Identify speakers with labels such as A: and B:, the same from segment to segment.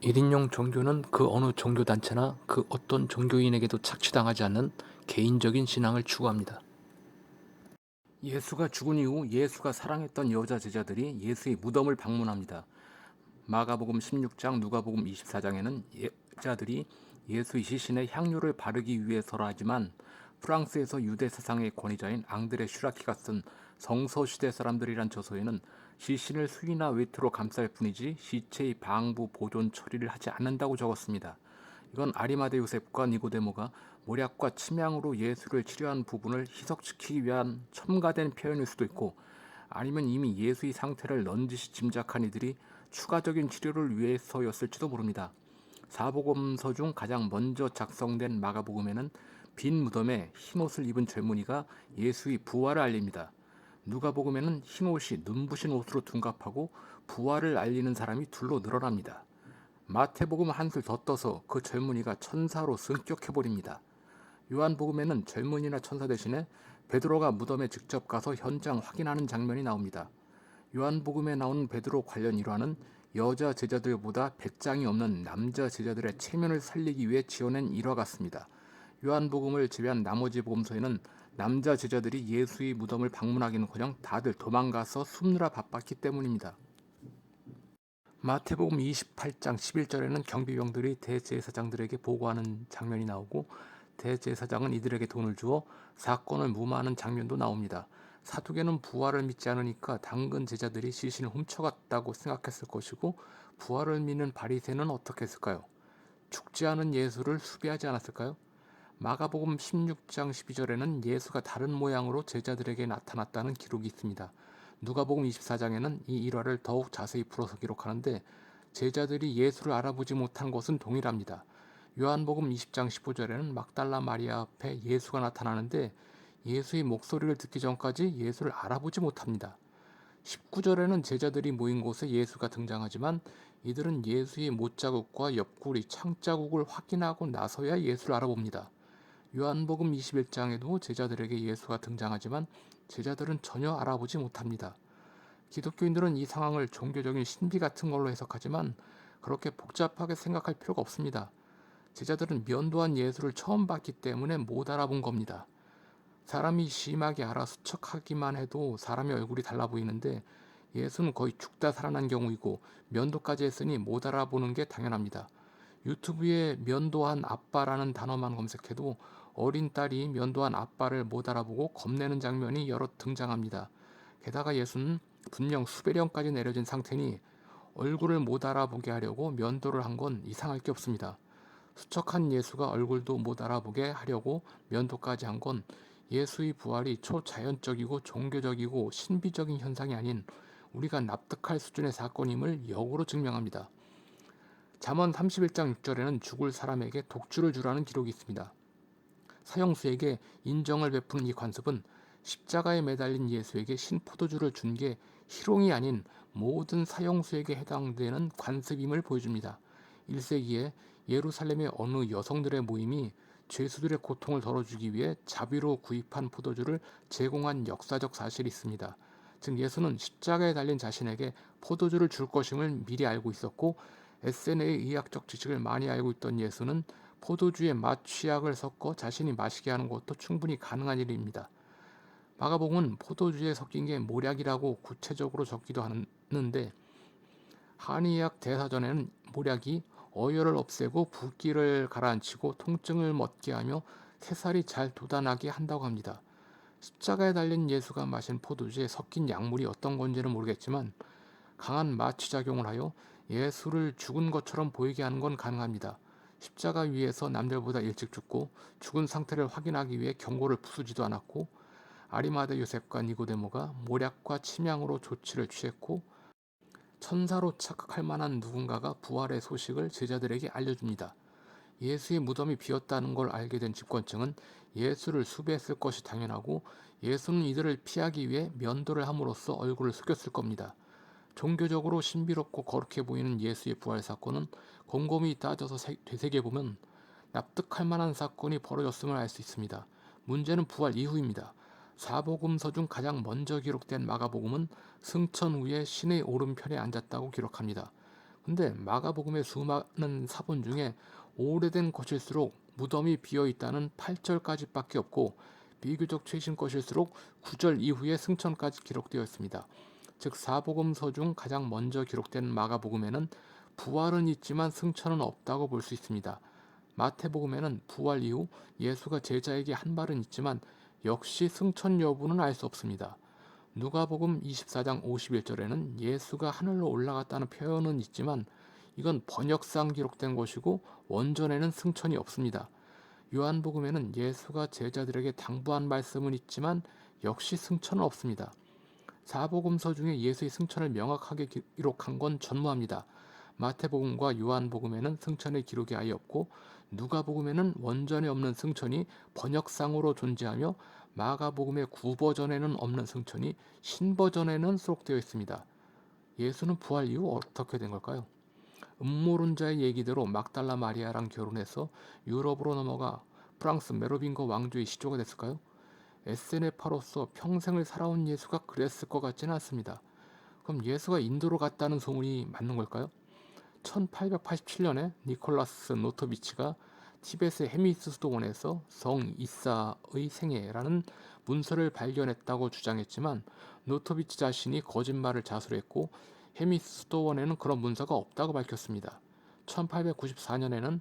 A: 1인용 종교는 그 어느 종교단체나 그 어떤 종교인에게도 착취당하지 않는 개인적인 신앙을 추구합니다. 예수가 죽은 이후 예수가 사랑했던 여자 제자들이 예수의 무덤을 방문합니다. 마가복음 16장, 누가복음 24장에는 제자들이 예수의 시신에 향료를 바르기 위해서라 하지만 프랑스에서 유대 사상의 권위자인 앙드레 슈라키가 쓴 성서시대 사람들이란 저서에는 시신을 수이나 외투로 감쌀 뿐이지 시체의 방부, 보존 처리를 하지 않는다고 적었습니다. 이건 아리마대 요셉과 니고데모가 모략과 침향으로 예수를 치료한 부분을 희석시키기 위한 첨가된 표현일 수도 있고, 아니면 이미 예수의 상태를 넌지시 짐작한 이들이 추가적인 치료를 위해서였을지도 모릅니다. 사복음서 중 가장 먼저 작성된 마가복음에는 빈 무덤에 흰옷을 입은 젊은이가 예수의 부활을 알립니다. 누가복음에는 흰옷이 눈부신 옷으로 둔갑하고 부활을 알리는 사람이 둘로 늘어납니다. 마태복음 한술 더 떠서 그 젊은이가 천사로 승격해버립니다. 요한복음에는 젊은이나 천사 대신에 베드로가 무덤에 직접 가서 현장 확인하는 장면이 나옵니다. 요한복음에 나오는 베드로 관련 일화는 여자 제자들보다 배짱이 없는 남자 제자들의 체면을 살리기 위해 지어낸 일화 같습니다. 요한복음을 제외한 나머지 복음서에는 남자 제자들이 예수의 무덤을 방문하기는커녕 다들 도망가서 숨느라 바빴기 때문입니다. 마태복음 28장 11절에는 경비병들이 대제사장들에게 보고하는 장면이 나오고, 대제사장은 이들에게 돈을 주어 사건을 무마하는 장면도 나옵니다. 사두개는 부활을 믿지 않으니까 당근 제자들이 시신을 훔쳐갔다고 생각했을 것이고, 부활을 믿는 바리새는 어떻게 했을까요? 죽지 않은 예수를 수비하지 않았을까요? 마가복음 16장 12절에는 예수가 다른 모양으로 제자들에게 나타났다는 기록이 있습니다. 누가복음 24장에는 이 일화를 더욱 자세히 풀어서 기록하는데, 제자들이 예수를 알아보지 못한 것은 동일합니다. 요한복음 20장 15절에는 막달라 마리아 앞에 예수가 나타나는데 예수의 목소리를 듣기 전까지 예수를 알아보지 못합니다. 19절에는 제자들이 모인 곳에 예수가 등장하지만 이들은 예수의 못자국과 옆구리, 창자국을 확인하고 나서야 예수를 알아봅니다. 요한복음 21장에도 제자들에게 예수가 등장하지만 제자들은 전혀 알아보지 못합니다. 기독교인들은 이 상황을 종교적인 신비 같은 걸로 해석하지만 그렇게 복잡하게 생각할 필요가 없습니다. 제자들은 면도한 예수를 처음 봤기 때문에 못 알아본 겁니다. 사람이 심하게 알아 수척하기만 해도 사람의 얼굴이 달라 보이는데 예수는 거의 죽다 살아난 경우이고 면도까지 했으니 못 알아보는 게 당연합니다. 유튜브에 면도한 아빠라는 단어만 검색해도 어린 딸이 면도한 아빠를 못 알아보고 겁내는 장면이 여러 등장합니다. 게다가 예수는 분명 수배령까지 내려진 상태니 얼굴을 못 알아보게 하려고 면도를 한 건 이상할 게 없습니다. 수척한 예수가 얼굴도 못 알아보게 하려고 면도까지 한 건 예수의 부활이 초자연적이고 종교적이고 신비적인 현상이 아닌 우리가 납득할 수준의 사건임을 역으로 증명합니다. 잠언 31장 6절에는 죽을 사람에게 독주를 주라는 기록이 있습니다. 사형수에게 인정을 베푸는 이 관습은 십자가에 매달린 예수에게 신포도주를 준 게 희롱이 아닌 모든 사형수에게 해당되는 관습임을 보여줍니다. 1세기에 예루살렘의 어느 여성들의 모임이 죄수들의 고통을 덜어주기 위해 자비로 구입한 포도주를 제공한 역사적 사실이 있습니다. 즉 예수는 십자가에 달린 자신에게 포도주를 줄 것임을 미리 알고 있었고, SNA의 의학적 지식을 많이 알고 있던 예수는 포도주에 맛 취약을 섞어 자신이 마시게 하는 것도 충분히 가능한 일입니다. 마가복음은 포도주에 섞인 게 모략이라고 구체적으로 적기도 하는데, 한의학 대사전에는 모략이 어혈을 없애고 붓기를 가라앉히고 통증을 멎게 하며 새살이 잘 돋아나게 한다고 합니다. 십자가에 달린 예수가 마신 포도주에 섞인 약물이 어떤 건지는 모르겠지만 강한 마취작용을 하여 예수를 죽은 것처럼 보이게 하는 건 가능합니다. 십자가 위에서 남들보다 일찍 죽고 죽은 상태를 확인하기 위해 경고를 부수지도 않았고, 아리마대 요셉과 니고데모가 모략과 침향으로 조치를 취했고, 천사로 착각할 만한 누군가가 부활의 소식을 제자들에게 알려줍니다. 예수의 무덤이 비었다는 걸 알게 된 집권층은 예수를 수배했을 것이 당연하고, 예수는 이들을 피하기 위해 면도를 함으로써 얼굴을 숙였을 겁니다. 종교적으로 신비롭고 거룩해 보이는 예수의 부활 사건은 곰곰이 따져서 되새겨보면 납득할 만한 사건이 벌어졌음을 알 수 있습니다. 문제는 부활 이후입니다. 사복음서 중 가장 먼저 기록된 마가복음은 승천 후에 신의 오른편에 앉았다고 기록합니다. 근데 마가복음의 수많은 사본 중에 오래된 것일수록 무덤이 비어 있다는 8절까지밖에 없고 비교적 최신 것일수록 9절 이후에 승천까지 기록되어 있습니다. 즉 사복음서 중 가장 먼저 기록된 마가복음에는 부활은 있지만 승천은 없다고 볼 수 있습니다. 마태복음에는 부활 이후 예수가 제자에게 한 말은 있지만 역시 승천 여부는 알 수 없습니다. 누가복음 24장 51절에는 예수가 하늘로 올라갔다는 표현은 있지만 이건 번역상 기록된 것이고 원전에는 승천이 없습니다. 요한복음에는 예수가 제자들에게 당부한 말씀은 있지만 역시 승천은 없습니다. 사복음서 중에 예수의 승천을 명확하게 기록한 건 전무합니다. 마태복음과 요한복음에는 승천의 기록이 아예 없고 누가복음에는 원전에 없는 승천이 번역상으로 존재하며 마가복음의 구버전에는 없는 승천이 신버전에는 수록되어 있습니다. 예수는 부활 이후 어떻게 된 걸까요? 음모론자의 얘기대로 막달라 마리아랑 결혼해서 유럽으로 넘어가 프랑스 메로빙거 왕조의 시조가 됐을까요? SNF파로서 평생을 살아온 예수가 그랬을 것 같지는 않습니다. 그럼 예수가 인도로 갔다는 소문이 맞는 걸까요? 1887년에 니콜라스 노토비치가 티벳의 헤미스 수도원에서 성 이사의 생애라는 문서를 발견했다고 주장했지만 노토비치 자신이 거짓말을 자수했고 헤미스 수도원에는 그런 문서가 없다고 밝혔습니다. 1894년에는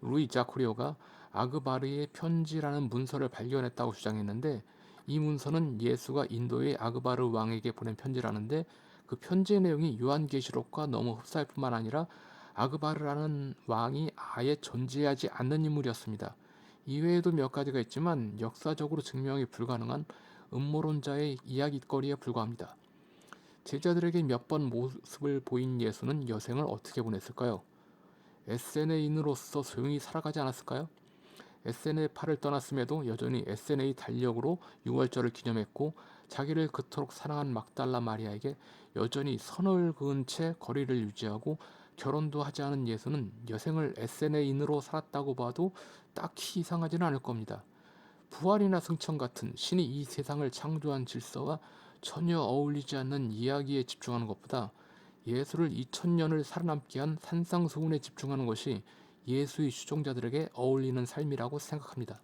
A: 루이 자쿠리오가 아그바르의 편지라는 문서를 발견했다고 주장했는데 이 문서는 예수가 인도의 아그바르 왕에게 보낸 편지라는데 그 편지의 내용이 요한계시록과 너무 흡사할 뿐만 아니라 아그바르라는 왕이 아예 존재하지 않는 인물이었습니다. 이외에도 몇 가지가 있지만 역사적으로 증명이 불가능한 음모론자의 이야깃거리에 불과합니다. 제자들에게 몇 번 모습을 보인 예수는 여생을 어떻게 보냈을까요? SNA인으로서 조용히 살아가지 않았을까요? SNA파를 떠났음에도 여전히 SNA 달력으로 6월절을 기념했고 자기를 그토록 사랑한 막달라 마리아에게 여전히 선을 그은 채 거리를 유지하고 결혼도 하지 않은 예수는 여생을 SNA인으로 살았다고 봐도 딱히 이상하지는 않을 겁니다. 부활이나 승천 같은 신이 이 세상을 창조한 질서와 전혀 어울리지 않는 이야기에 집중하는 것보다 예수를 2000년을 살아남게 한 산상수훈에 집중하는 것이 예수의 추종자들에게 어울리는 삶이라고 생각합니다.